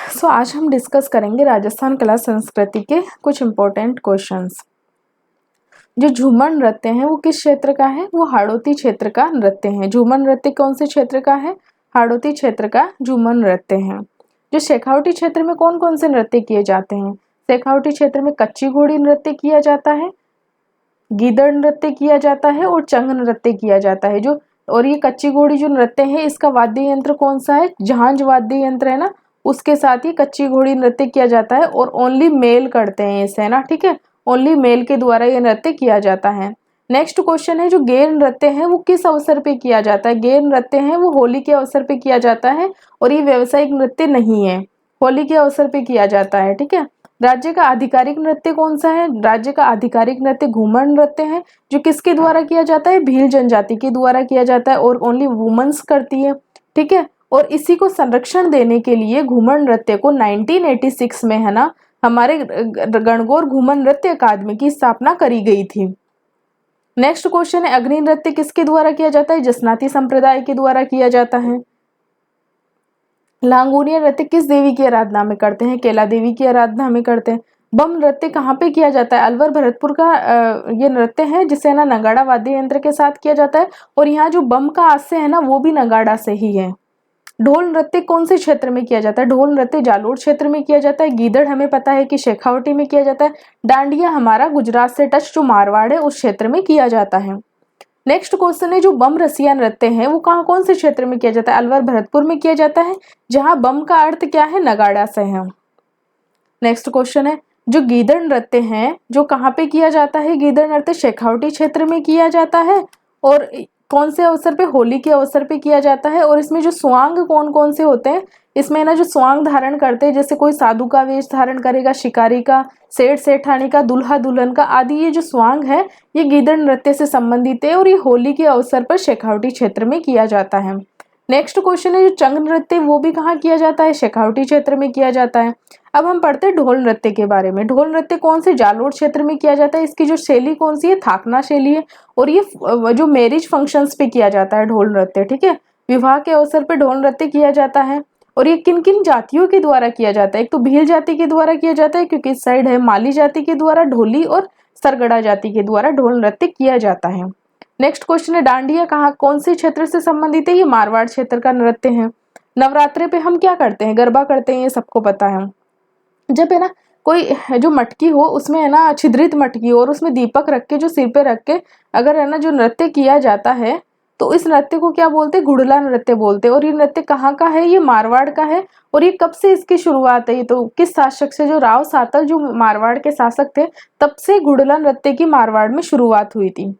सो आज हम डिस्कस करेंगे राजस्थान कला संस्कृति के कुछ इम्पोर्टेंट क्वेश्चंस। जो झूमर नृत्य है वो किस क्षेत्र का है? वो हाड़ौती क्षेत्र का नृत्य है। झूमर नृत्य कौन से क्षेत्र का है? हाड़ौती क्षेत्र का झूमर नृत्य है। जो शेखावटी क्षेत्र में कौन कौन से नृत्य किए जाते हैं? शेखावटी क्षेत्र में कच्ची घोड़ी नृत्य किया जाता है, गीदड़ नृत्य किया जाता है और चंग नृत्य किया जाता है। जो और ये कच्ची घोड़ी जो नृत्य है इसका वाद्य यंत्र कौन सा है? झांझ वाद्य यंत्र है ना, उसके साथ ही कच्ची घोड़ी नृत्य किया जाता है और ओनली मेल करते हैं इसे, है ना, ठीक है, ओनली मेल के द्वारा ये नृत्य किया जाता है। नेक्स्ट क्वेश्चन है जो गेर नृत्य है वो किस अवसर पे किया जाता है? गेर नृत्य है वो होली के अवसर पे किया जाता है और ये व्यावसायिक नृत्य नहीं है, होली के अवसर पे किया जाता है, ठीक है। राज्य का आधिकारिक नृत्य कौन सा है? राज्य का आधिकारिक नृत्य घूमर नृत्य है, जो किसके द्वारा किया जाता है? भील जनजाति के द्वारा किया जाता है और ओनली वुमेन्स करती है, ठीक है। और इसी को संरक्षण देने के लिए घूमर नृत्य को 1986 में, है ना, हमारे गणगौर घूमर नृत्य अकादमी की स्थापना करी गई थी। नेक्स्ट क्वेश्चन है अग्नि नृत्य किसके द्वारा किया जाता है? जसनाती संप्रदाय के द्वारा किया जाता है। लांगूनिया नृत्य किस देवी की आराधना में करते हैं? केला देवी की आराधना में करते हैं। बम नृत्य कहाँ पे किया जाता है? अलवर भरतपुर का ये नृत्य है जिसे ना नगाड़ा वाद्य यंत्र के साथ किया जाता है और यहाँ जो बम का आस्य है ना वो भी नगाड़ा से ही है। ढोल नृत्य कौन से क्षेत्र में किया जाता है? ढोल नृत्य जालोर क्षेत्र में किया जाता है। गीदड़ हमें पता है कि शेखावटी में किया जाता है। डांडिया हमारा गुजरात से टच जो मारवाड़ है उस क्षेत्र में किया जाता है। नेक्स्ट क्वेश्चन है जो बम रसिया नृत्य है वो कहाँ कौन से क्षेत्र में किया जाता है? अलवर भरतपुर में किया जाता है, जहां बम का अर्थ क्या है? नगाड़ा से है। नेक्स्ट क्वेश्चन है जो गीदड़ नृत्य है जो कहाँ पे किया जाता है? गीदड़ नृत्य शेखावटी क्षेत्र में किया जाता है और कौन से अवसर पे? होली के अवसर पे किया जाता है। और इसमें जो स्वांग कौन कौन से होते हैं? इसमें ना जो स्वांग धारण करते हैं जैसे कोई साधु का वेश धारण करेगा, शिकारी का, सेठ सेठानी का, दुल्हा दुल्हन का आदि, ये जो स्वांग है ये गीदड़ नृत्य से संबंधित है और ये होली के अवसर पर शेखावटी क्षेत्र में किया जाता है। नेक्स्ट क्वेश्चन है जो चंग नृत्य वो भी कहाँ किया जाता है? शेखावटी क्षेत्र में किया जाता है। अब हम पढ़ते हैं ढोल नृत्य के बारे में। ढोल नृत्य कौन से? जालोर क्षेत्र में किया जाता है। इसकी जो शैली कौन सी है? थाकना शैली है और ये जो मैरिज फंक्शंस पे किया जाता है ढोल नृत्य, ठीक है, विवाह के अवसर पे ढोल नृत्य किया जाता है। और ये किन किन जातियों के द्वारा किया जाता है? एक तो भील जाति के द्वारा किया जाता है क्योंकि इस साइड है, माली जाति के द्वारा ढोली और सरगड़ा जाति के द्वारा ढोल नृत्य किया जाता है। नेक्स्ट क्वेश्चन है डांडिया कहाँ कौन से क्षेत्र से संबंधित है? ये मारवाड़ क्षेत्र का नृत्य है। नवरात्रि पे हम क्या करते हैं? गरबा करते हैं, ये सबको पता है। जब है ना कोई जो मटकी हो उसमें है ना छिद्रित मटकी हो और उसमें दीपक रख के जो सिर पे रख के अगर है ना जो नृत्य किया जाता है तो इस नृत्य को क्या बोलते हैं? घुड़ला नृत्य बोलते हैं। और ये नृत्य कहाँ का है? ये मारवाड़ का है। और ये कब से इसकी शुरुआत है? ये तो किस शासक से? जो राव सातल जो मारवाड़ के शासक थे तब से घुड़ला नृत्य की मारवाड़ में शुरुआत हुई थी।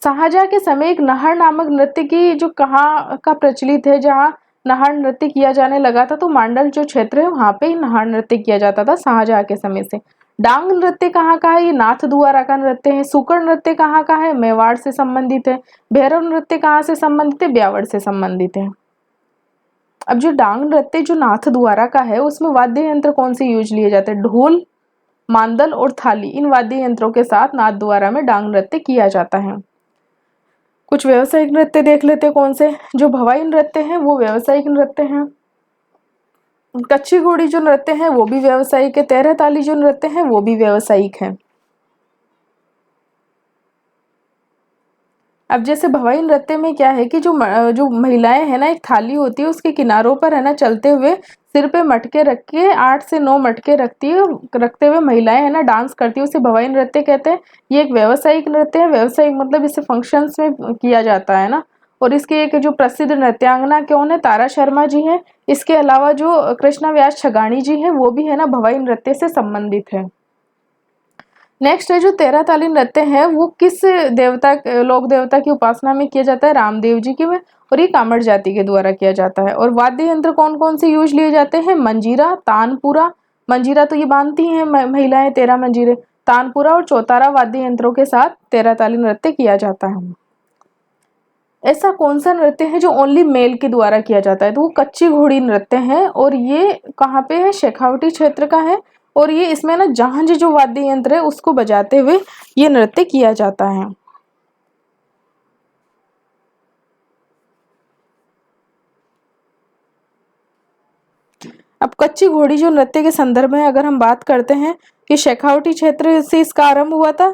शाहजहां के समय एक नहर नामक नृत्य की जो कहाँ का प्रचलित है, जहाँ नहर नृत्य किया जाने लगा था, तो मांडल जो क्षेत्र है वहां पे नहर नृत्य किया जाता था शाहजहां के समय से। डांग नृत्य कहाँ का है? ये नाथद्वारा का नृत्य है। सुकड़ नृत्य कहाँ का है? मेवाड़ से संबंधित है। भैरव नृत्य कहाँ से संबंधित है? ब्यावर से संबंधित है। अब जो डांग नृत्य जो नाथद्वारा का है उसमें वाद्य यंत्र कौन से यूज लिए जाते हैं? ढोल, मांदल और थाली, इन वाद्य यंत्रों के साथ नाथद्वारा में डांग नृत्य किया जाता है। कुछ व्यावसायिक नृत्य देख लेते हैं कौन से। जो भवाई नृत्य है वो व्यावसायिक नृत्य है। कच्ची घोड़ी जो नृत्य है वो भी व्यावसायिक है। तेरह ताली जो नृत्य है वो भी व्यावसायिक है। अब जैसे भवाई नृत्य में क्या है कि जो महिलाएं है ना, एक थाली होती है उसके किनारों पर है ना चलते हुए सिर पे मटके रख के 8 से 9 मटके रखते हुए महिलाएं है ना डांस करती है, उसे भवाई नृत्य कहते हैं। ये एक व्यावसायिक नृत्य है। व्यावसायिक मतलब इसे फंक्शंस में किया जाता है ना। और इसके एक जो प्रसिद्ध नृत्यांगना कौन है? तारा शर्मा जी है। इसके अलावा जो कृष्णा व्यास छगानी जी है वो भी है ना भवाई नृत्य से संबंधित है। नेक्स्ट है जो तेरह ताली नृत्य है वो किस देवता लोक देवता की उपासना में किया जाता है? रामदेव जी की में। और ये कामड़ जाति के द्वारा किया जाता है। और वाद्य यंत्र कौन कौन से यूज लिए जाते हैं? मंजीरा, तानपुरा, मंजीरा तो ये बांधती हैं महिलाएं 13 मंजीरे, तानपुरा और चौतारा वाद्य यंत्रों के साथ तेरह ताली नृत्य किया जाता है। ऐसा कौन सा नृत्य है जो ओनली मेल के द्वारा किया जाता है? तो वो कच्ची घोड़ी नृत्य है और ये कहाँ पे है? शेखावटी क्षेत्र का है। और ये इसमें ना झांझ जो वाद्य यंत्र है उसको बजाते हुए ये नृत्य किया जाता है। अब कच्ची घोड़ी जो नृत्य के संदर्भ में अगर हम बात करते हैं कि शेखावटी क्षेत्र से इसका आरंभ हुआ था।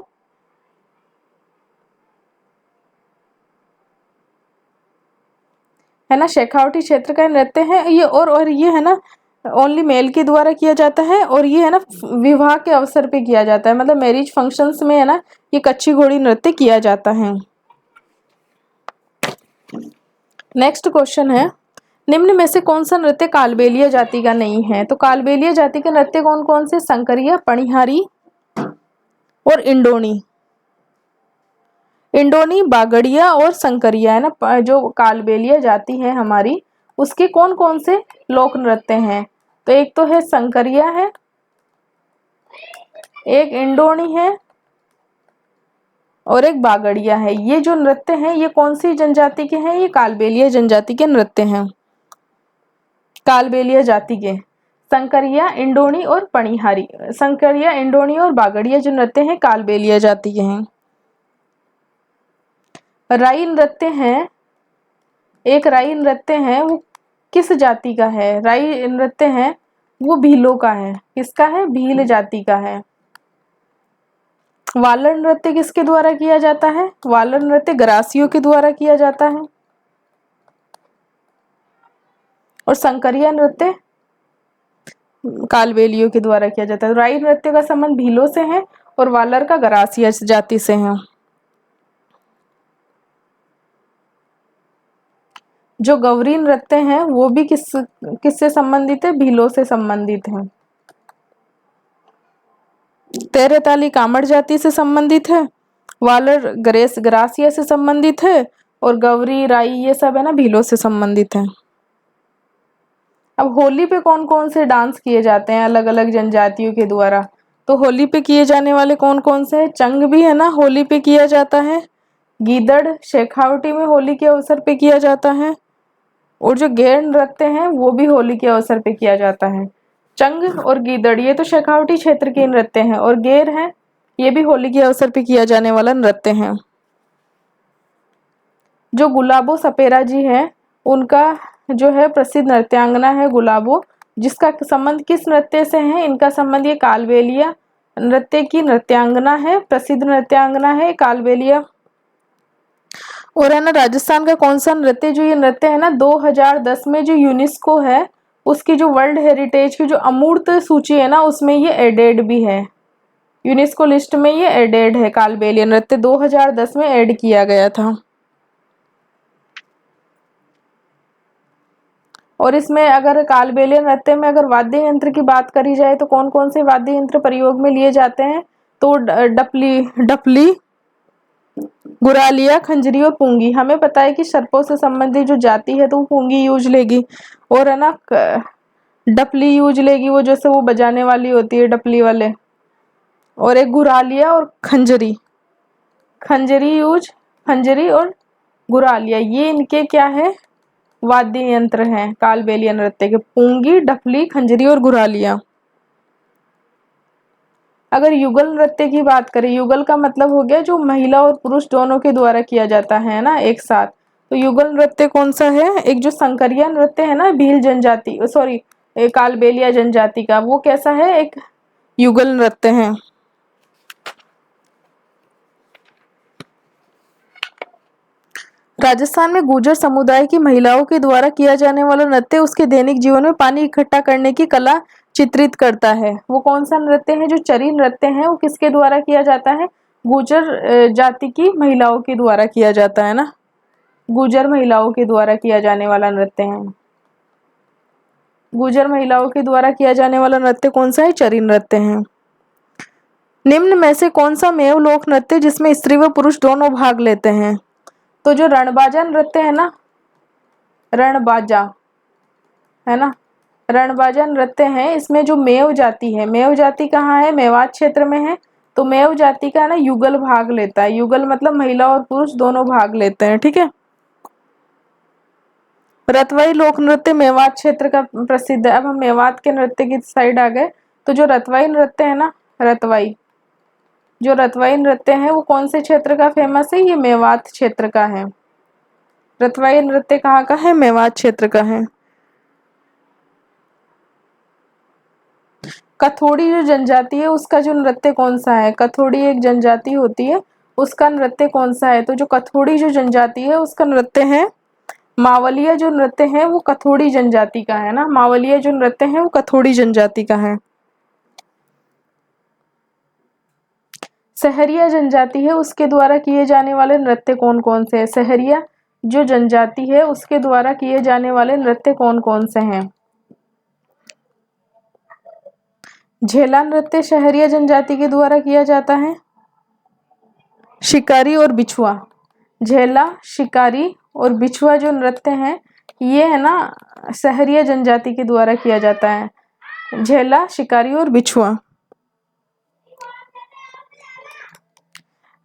है ना, शेखावटी क्षेत्र का नृत्य है ये, और ये है ना ओनली मेल के द्वारा किया जाता है, और ये है ना विवाह के अवसर पे किया जाता है, मतलब मैरिज फंक्शंस में है ना ये कच्ची घोड़ी नृत्य किया जाता है। नेक्स्ट क्वेश्चन है, निम्न में से कौन सा नृत्य कालबेलिया जाति का नहीं है? तो कालबेलिया जाति के नृत्य कौन कौन से? संकरिया, पणिहारी और इंडोनी। इंडोनी, बागड़िया और संकरिया है ना, जो कालबेलिया जाति है हमारी, उसके कौन कौन से लोक नृत्य हैं? तो एक तो है संकरिया है, एक इंडोनी है और एक बागड़िया है। ये जो नृत्य हैं ये कौन सी जनजाति के हैं? ये कालबेलिया जनजाति के नृत्य हैं, कालबेलिया जाति के। संकरिया, इंडोनी और पणिहारी, संकरिया, इंडोनी और बागड़िया जो नृत्य हैं कालबेलिया जाति के हैं। राई नृत्य है, एक राई नृत्य है, वो किस जाति का है? राई नृत्य है वो भीलों का है। किसका है? भील जाति का है। वालर नृत्य किसके द्वारा किया जाता है? वालर नृत्य ग्रासियों के द्वारा किया जाता है। और संकरिया नृत्य कालबेलियों के द्वारा किया जाता है। राई नृत्य का संबंध भीलों से है और वालर का ग्रासिया जाति से है। जो गौरी नृत्य है वो भी किससे संबंधित है? भीलों से संबंधित है। तेरताली कामड़ जाति से संबंधित है, वालर ग्रासिया से संबंधित है, और गौरी, राई ये सब है ना भीलों से संबंधित है। अब होली पे कौन कौन से डांस किए जाते हैं अलग अलग जनजातियों के द्वारा? तो होली पे किए जाने वाले कौन कौन से हैं? चंग भी है ना होली पे किया जाता है, गीदड़ शेखावटी में होली के अवसर पे किया जाता है, और जो गैर नृत्य हैं वो भी होली के अवसर पे किया जाता है। चंग और गीदड़ ये तो शेखावटी क्षेत्र के नृत्य हैं, और गैर है ये भी होली के अवसर पे किया जाने वाला नृत्य है। जो गुलाबो सपेरा जी है उनका जो है प्रसिद्ध नृत्यांगना है गुलाबो, जिसका संबंध किस नृत्य से है? इनका संबंध ये कालबेलिया नृत्य की नृत्यांगना है, प्रसिद्ध नृत्यांगना है कालबेलिया। और है ना राजस्थान का कौन सा नृत्य, जो ये नृत्य है ना 2010 में जो यूनेस्को है उसकी जो वर्ल्ड हेरिटेज की जो अमूर्त सूची है ना उसमें ये एडेड भी है, यूनेस्को लिस्ट में ये एडेड है। कालबेलिया नृत्य 2010 में ऐड किया गया था। और इसमें अगर कालबेलिया नृत्य में अगर वाद्य यंत्र की बात करी जाए तो कौन कौन से वाद्य यंत्र प्रयोग में लिए जाते हैं? तो डपली, गुरालिया, खंजरी और पुंगी। हमें पता है कि सर्पों से संबंधित जो जाति है तो वो पुंगी यूज लेगी, और है ना डपली यूज लेगी, वो जैसे वो बजाने वाली होती है डपली वाले, और एक गुरालिया और खंजरी, खंजरी और गुरालिया ये इनके क्या है? वाद्य यंत्र हैं कालबेलिया नृत्य के, पुंगी, डफली, खंजरी और गुरालिया। अगर युगल नृत्य की बात करें, युगल का मतलब हो गया जो महिला और पुरुष दोनों के द्वारा किया जाता है ना एक साथ, तो युगल नृत्य कौन सा है? एक जो संकरिया नृत्य है ना भील जनजाति, सॉरी कालबेलिया जनजाति का, वो कैसा है? एक युगल नृत्य है। राजस्थान में गुर्जर समुदाय की महिलाओं के द्वारा किया जाने वाला नृत्य उसके दैनिक जीवन में पानी इकट्ठा करने की कला चित्रित करता है। वो कौन सा नृत्य है? जो चरी नृत्य है वो किसके द्वारा किया जाता है? गुर्जर जाति की महिलाओं के द्वारा किया जाता है ना, गुर्जर महिलाओं के द्वारा किया जाने वाला नृत्य है। गुर्जर महिलाओं के द्वारा किया जाने वाला नृत्य कौन सा है? चरी नृत्य है। निम्न में से कौन सा मेव लोक नृत्य जिसमें स्त्री व पुरुष दोनों भाग लेते हैं? तो जो रणबाजा नृत्य है ना, रणबाजा है ना, रणबाजा नृत्य है, इसमें जो मेव जाति है, मेव जाति कहाँ है? मेवात क्षेत्र में है, तो मेव जाति का ना युगल भाग लेता है। युगल मतलब महिला और पुरुष दोनों भाग लेते हैं, ठीक है। रतवाई लोक नृत्य मेवात क्षेत्र का प्रसिद्ध है। अब हम मेवात के नृत्य की साइड आ गए, तो जो रतवाई नृत्य है ना, रतवाई नृत्य है वो कौन से क्षेत्र का फेमस है? ये मेवात क्षेत्र का है। रतवाई नृत्य कहाँ का है? मेवात क्षेत्र का है। कथोड़ी जो जनजाति है उसका जो नृत्य कौन सा है? कथोड़ी एक जनजाति होती है, उसका नृत्य कौन सा है? तो जो कथोड़ी जो जनजाति है उसका नृत्य है मावलिया। जो नृत्य है वो कथोड़ी जनजाति का है ना, मावलिया जो नृत्य है वो कथोड़ी जनजाति का है। सहरिया जनजाति है उसके द्वारा किए जाने वाले नृत्य कौन कौन से हैं? सहरिया जो जनजाति है उसके द्वारा किए जाने वाले नृत्य कौन कौन से हैं? झेला नृत्य सहरिया जनजाति के द्वारा किया जाता है। शिकारी और बिछुआ, झेला, शिकारी और बिछुआ जो नृत्य हैं ये है ना सहरिया जनजाति के द्वारा किया जाता है। झेला, शिकारी और बिछुआ।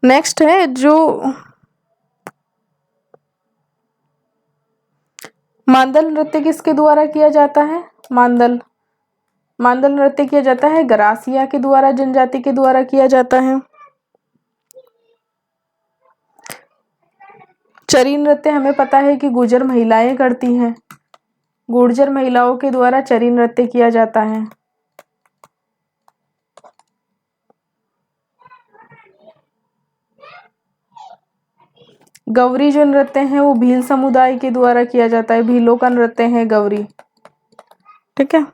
नेक्स्ट है जो मांदल नृत्य किसके द्वारा किया जाता है? मांदल नृत्य किया जाता है गरासिया के द्वारा, जनजाति के द्वारा किया जाता है। चरी नृत्य हमें पता है कि गुर्जर महिलाएं करती हैं, गुर्जर महिलाओं के द्वारा चरी नृत्य किया जाता है। गौरी जो नृत्य है वो भील समुदाय के द्वारा किया जाता है, भीलों का नृत्य है गौरी, ठीक है।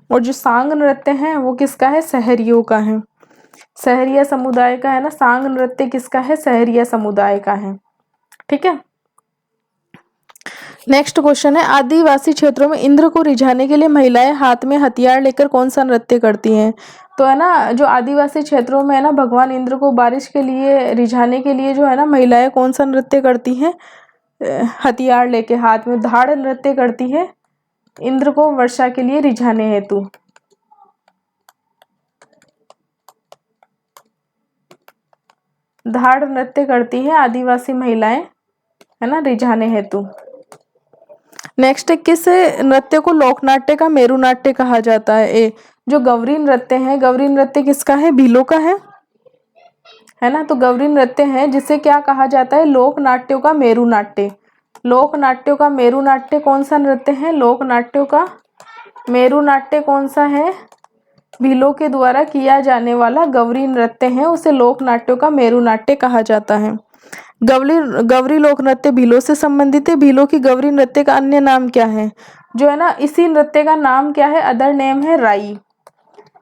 और जो सांग नृत्य है वो किसका है? सहरियों का है, सहरिया समुदाय का है ना। सांग नृत्य किसका है? सहरिया समुदाय का है, ठीक है। नेक्स्ट क्वेश्चन है आदिवासी क्षेत्रों में इंद्र को रिझाने के लिए महिलाएं हाथ में हथियार लेकर कौन सा नृत्य करती हैं? तो है ना जो आदिवासी क्षेत्रों में है ना भगवान इंद्र को बारिश के लिए रिझाने के लिए जो है ना महिलाएं कौन सा नृत्य करती हैं? हथियार लेके हाथ में धाड़ नृत्य करती है इंद्र को वर्षा के लिए रिझाने हेतु। धाड़ नृत्य करती है आदिवासी महिलाएं है ना रिझाने हेतु। नेक्स्ट किस नृत्य को लोकनाट्य का मेरु नाट्य कहा जाता है? ए जो गौरी नृत्य है, गौरी नृत्य किसका है? भीलों का है ना। तो गौरी नृत्य है जिसे क्या कहा जाता है? लोक नाट्यों का मेरु नाट्य। लोक नाट्यों का मेरु नाट्य कौन सा नृत्य है? लोक नाट्यों का मेरु नाट्य कौन सा है? भीलों के द्वारा किया जाने वाला गौरी नृत्य है, उसे लोक नाट्यों का मेरु नाट्य कहा जाता है। गौरी लोक नृत्य भीलों से संबंधित है। भीलों की गौरी नृत्य का अन्य नाम क्या है? जो है ना इसी नृत्य का नाम क्या है? अदर नेम है राई,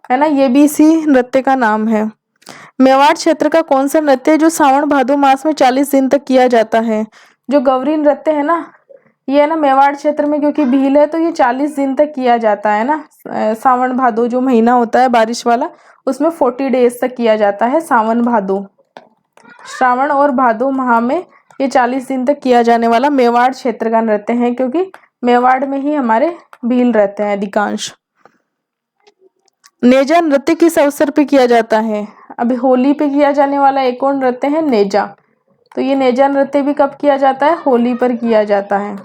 है ना, ये भी इसी नृत्य का नाम है। मेवाड़ क्षेत्र का कौन सा नृत्य है जो सावन भादो मास में 40 दिन तक किया जाता है? जो गौरी नृत्य है ना ये है ना मेवाड़ क्षेत्र में, क्योंकि भील है तो ये 40 दिन तक किया जाता है ना। सावन भादो जो महीना होता है बारिश वाला उसमें 40 डेज तक किया जाता है। सावन भादो, श्रावण और भादो माह में ये 40 दिन तक किया जाने वाला मेवाड़ क्षेत्र का नृत्य है, क्योंकि मेवाड़ में ही हमारे भील रहते हैं अधिकांश। नेजा नृत्य किस अवसर पे किया जाता है? अभी होली पे किया जाने वाला एक और नृत्य है नेजा। तो ये नेजा नृत्य भी कब किया जाता है? होली पर किया जाता है।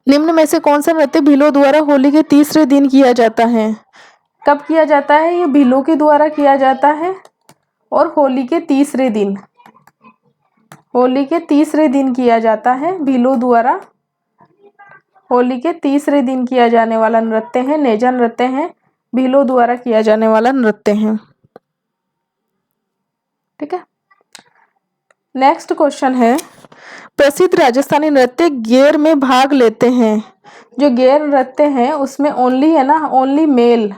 निम्न में से कौन सा नृत्य भीलों द्वारा होली के तीसरे दिन किया जाता है? कब किया जाता है? ये भीलों के द्वारा किया जाता है और होली के तीसरे दिन, होली के तीसरे दिन किया जाता है भीलों द्वारा। होली के तीसरे दिन किया जाने वाला नृत्य है नेजा नृत्य है, भीलों द्वारा किया जाने वाला नृत्य है, ठीक है। नेक्स्ट क्वेश्चन है प्रसिद्ध राजस्थानी नृत्य गेर में भाग लेते हैं। जो गेर नृत्य है उसमें ओनली है ना ओनली मेल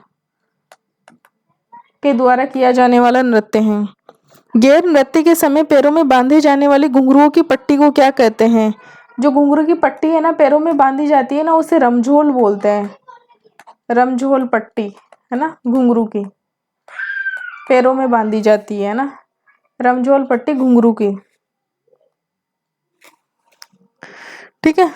के द्वारा किया जाने वाला नृत्य है। गेर नृत्य के समय पैरों में बांधे जाने वाली घुंघरुओं की पट्टी को क्या कहते हैं? जो घुंघरू की पट्टी है ना पैरों में बांधी जाती है ना उसे रमझोल बोलते हैं। रमझोल पट्टी है ना घुंघरू की पैरों में बांधी जाती है ना, रमझोल पट्टी घुंघरू की, ठीक है।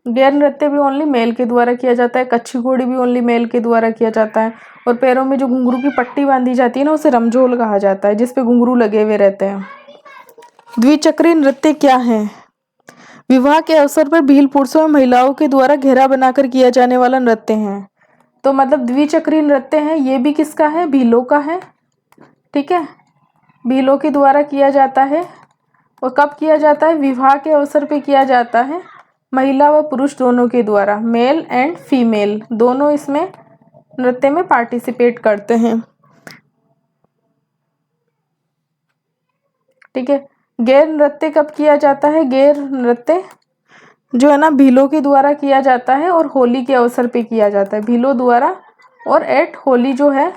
गेर नृत्य भी ओनली मेल के द्वारा किया जाता है। कच्छी घोड़ी भी ओनली मेल के द्वारा किया जाता है। और पैरों में जो घुंघरू की पट्टी बांधी जाती है ना उसे रमझोल कहा जाता है, जिसपे घुंघरू लगे हुए रहते हैं। द्विचक्री नृत्य क्या है? विवाह के अवसर पर भील पुरुषों और महिलाओं के द्वारा घेरा बनाकर किया जाने वाला नृत्य है। तो मतलब द्विचक्री नृत्य है, ये भी किसका है? भीलों का है, ठीक है। भीलों के द्वारा किया जाता है। और कब किया जाता है? विवाह के अवसर पे किया जाता है। महिला व पुरुष दोनों के द्वारा, मेल एंड फीमेल दोनों इसमें नृत्य में पार्टिसिपेट करते हैं। ठीक है। गैर नृत्य कब किया जाता है? गैर नृत्य जो है ना भीलों के द्वारा किया जाता है और होली के अवसर पे किया जाता है, भीलों द्वारा और एट होली जो है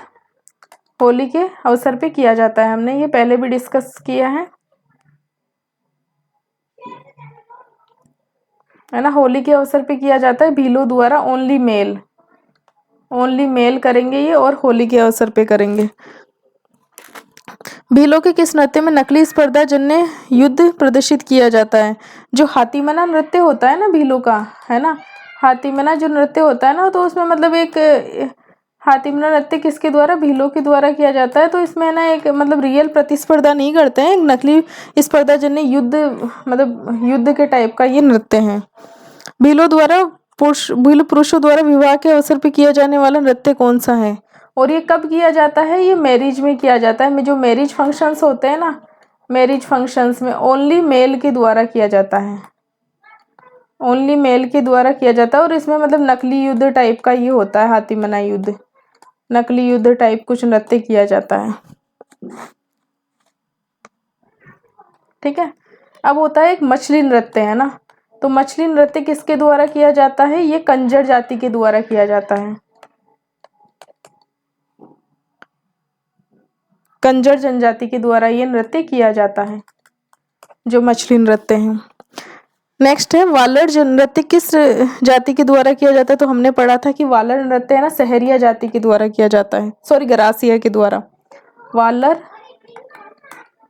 होली के अवसर पे किया जाता है। हमने ये पहले भी डिस्कस किया है ना। होली के अवसर पे किया जाता है भीलों द्वारा, ओनली मेल करेंगे ये और होली के अवसर पे करेंगे। भीलों के किस नृत्य में नकली स्पर्धा जन्य युद्ध प्रदर्शित किया जाता है? जो हाथीमना नृत्य होता है ना भीलों का, है ना, हाथीमना जो नृत्य होता है ना, तो उसमें मतलब एक हाथीमना नृत्य किसके द्वारा? भीलों के द्वारा किया जाता है। तो इसमें ना एक मतलब रियल प्रतिस्पर्धा नहीं करते हैं, एक नकली स्पर्धा जन्य युद्ध, मतलब युद्ध के टाइप का ये नृत्य है। भीलों पुरुषों द्वारा विवाह के अवसर पर किया जाने वाला नृत्य कौन सा है? और ये कब किया जाता है? ये मैरिज में किया जाता है। जो मैरिज फंक्शंस होते हैं ना, मैरिज फंक्शंस में ओनली मेल के द्वारा किया जाता है, ओनली मेल के द्वारा किया जाता है। और इसमें मतलब नकली युद्ध टाइप का ये होता है, हाथीमना युद्ध, नकली युद्ध टाइप कुछ नृत्य किया जाता है। ठीक है। अब होता है एक मछली नृत्य, है ना। तो मछली नृत्य किसके द्वारा किया जाता है? ये कंजर जाति के द्वारा किया जाता है, कंजर जनजाति के द्वारा ये नृत्य किया जाता है, जो मछली नृत्य है। नेक्स्ट है वालर नृत्य किस जाति के द्वारा किया जाता है? तो हमने पढ़ा था कि वालर नृत्य है ना सहरिया जाति के द्वारा किया जाता है, सॉरी गरासिया के द्वारा। वालर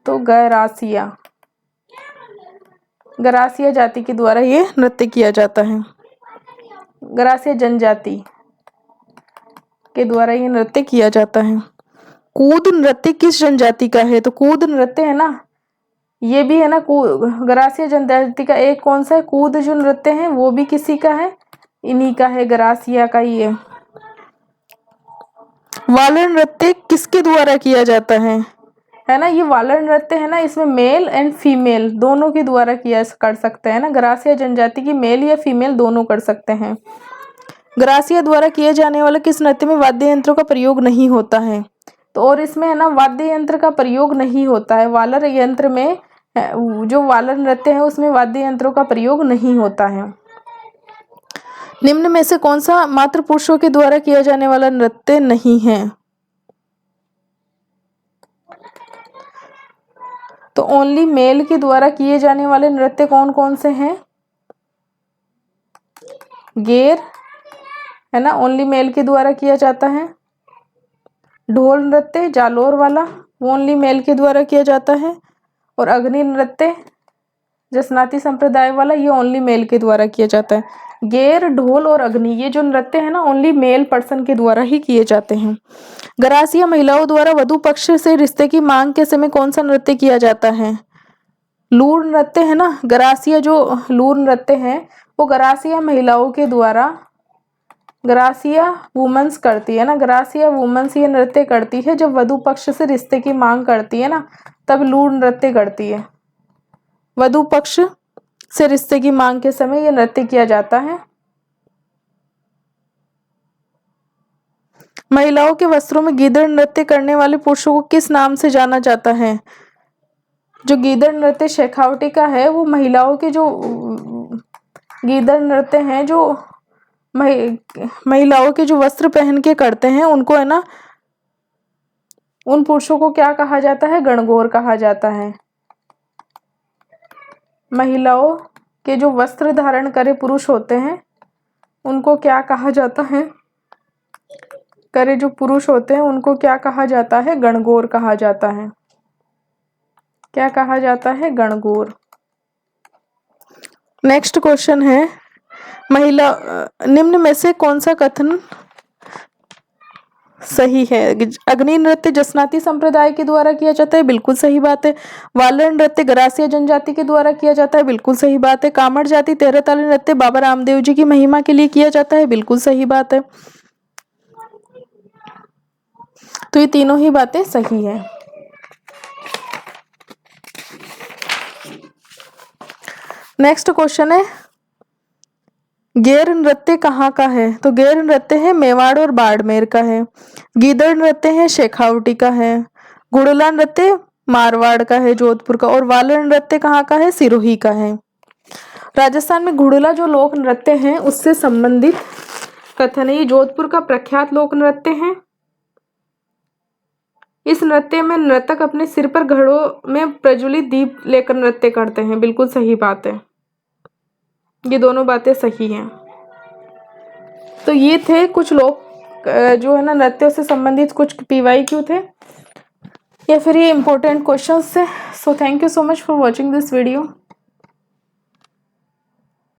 तो गरासिया जाति के द्वारा ये नृत्य किया जाता है, गरासिया जनजाति के द्वारा ये नृत्य किया जाता है। कूद नृत्य किस जनजाति का है? तो कूद नृत्य है ना, ये भी है ना गरासिया जनजाति का। एक कौन सा है? कूद जो नृत्य है वो भी किसी का है? इन्हीं का है, गरासिया का ही है। वालर नृत्य किसके द्वारा किया जाता है ना। ये वालर नृत्य है ना, इसमें मेल एंड फीमेल दोनों के द्वारा किया कर सकते हैं ना, गरासिया जनजाति की मेल या फीमेल दोनों कर सकते हैं। गरासिया द्वारा किए जाने वाले किस नृत्य में वाद्य यंत्रों का प्रयोग नहीं होता है? तो और इसमें है ना वाद्य यंत्र का प्रयोग नहीं होता है। वालर यंत्र में, जो वालर नृत्य है उसमें वाद्य यंत्रों का प्रयोग नहीं होता है। निम्न में से कौन सा मात्र पुरुषों के द्वारा किया जाने वाला नृत्य नहीं है? तो ओनली मेल के द्वारा किए जाने वाले नृत्य कौन कौन से हैं? गेर है ना, ओनली मेल के द्वारा किया जाता है। ढोल नृत्य जालोर वाला, वो ओनली मेल के द्वारा किया जाता है। और अग्नि नृत्य जसनाती संप्रदाय वाला, ये ओनली मेल के द्वारा किया जाता है। गेर, ढोल और अग्नि ये जो नृत्य है ना ओनली मेल पर्सन के द्वारा ही किए जाते हैं। गरासिया महिलाओं द्वारा वधु पक्ष से रिश्ते की मांग के समय कौन सा नृत्य किया जाता है? लूर नृत्य है ना। गरासिया जो लूर नृत्य है वो गरासिया महिलाओं के द्वारा, गरासिया वुमेन्स करती है ना, गरासिया वुमेन्स ये नृत्य करती है जब वधु पक्ष से रिश्ते की मांग करती है ना, तब लूर नृत्य करती है। वधु पक्ष से रिश्ते की मांग के समय यह नृत्य किया जाता है। महिलाओं के वस्त्रों में गीदड़ नृत्य करने वाले पुरुषों को किस नाम से जाना जाता है? जो गीदड़ नृत्य शेखावटी का है, वो महिलाओं के जो गीदड़ नृत्य हैं, जो महिलाओं के जो वस्त्र पहन के करते हैं उनको है ना, उन पुरुषों को क्या कहा जाता है? गणगौर कहा जाता है। महिलाओं के जो वस्त्र धारण करे पुरुष होते हैं उनको क्या कहा जाता है? करे जो पुरुष होते हैं उनको क्या कहा जाता है? गणगौर कहा जाता है। क्या कहा जाता है? गणगौर। नेक्स्ट क्वेश्चन है, महिला निम्न में से कौन सा कथन सही है? अग्नि नृत्य जसनाती संप्रदाय के द्वारा किया जाता है, बिल्कुल सही बात है। वालर नृत्य गरासिया जनजाति के द्वारा किया जाता है, बिल्कुल सही बात है। कामड़ जाति तेरह ताली नृत्य बाबा रामदेव जी की महिमा के लिए किया जाता है, बिल्कुल सही बात है। तो ये तीनों ही बातें सही है। नेक्स्ट क्वेश्चन है, गेर नृत्य कहाँ का है? तो गेर नृत्य है मेवाड़ और बाड़मेर का है। गीदड़ नृत्य है शेखावटी का है। गुड़ला नृत्य मारवाड़ का है, जोधपुर का। और वालड़ नृत्य कहाँ का है? सिरोही का है। राजस्थान में घुड़ला जो लोक नृत्य है उससे संबंधित कथन है। ये जोधपुर का प्रख्यात लोक नृत्य है। इस नृत्य में नर्तक अपने सिर पर घड़ों में प्रज्वलित दीप लेकर नृत्य करते हैं। बिल्कुल सही बात है, ये दोनों बातें सही हैं। तो ये थे कुछ लोग जो है ना नृत्यों से संबंधित कुछ PYQ थे या फिर ये इंपॉर्टेंट क्वेश्चंस थे। So thank you so much for watching this video.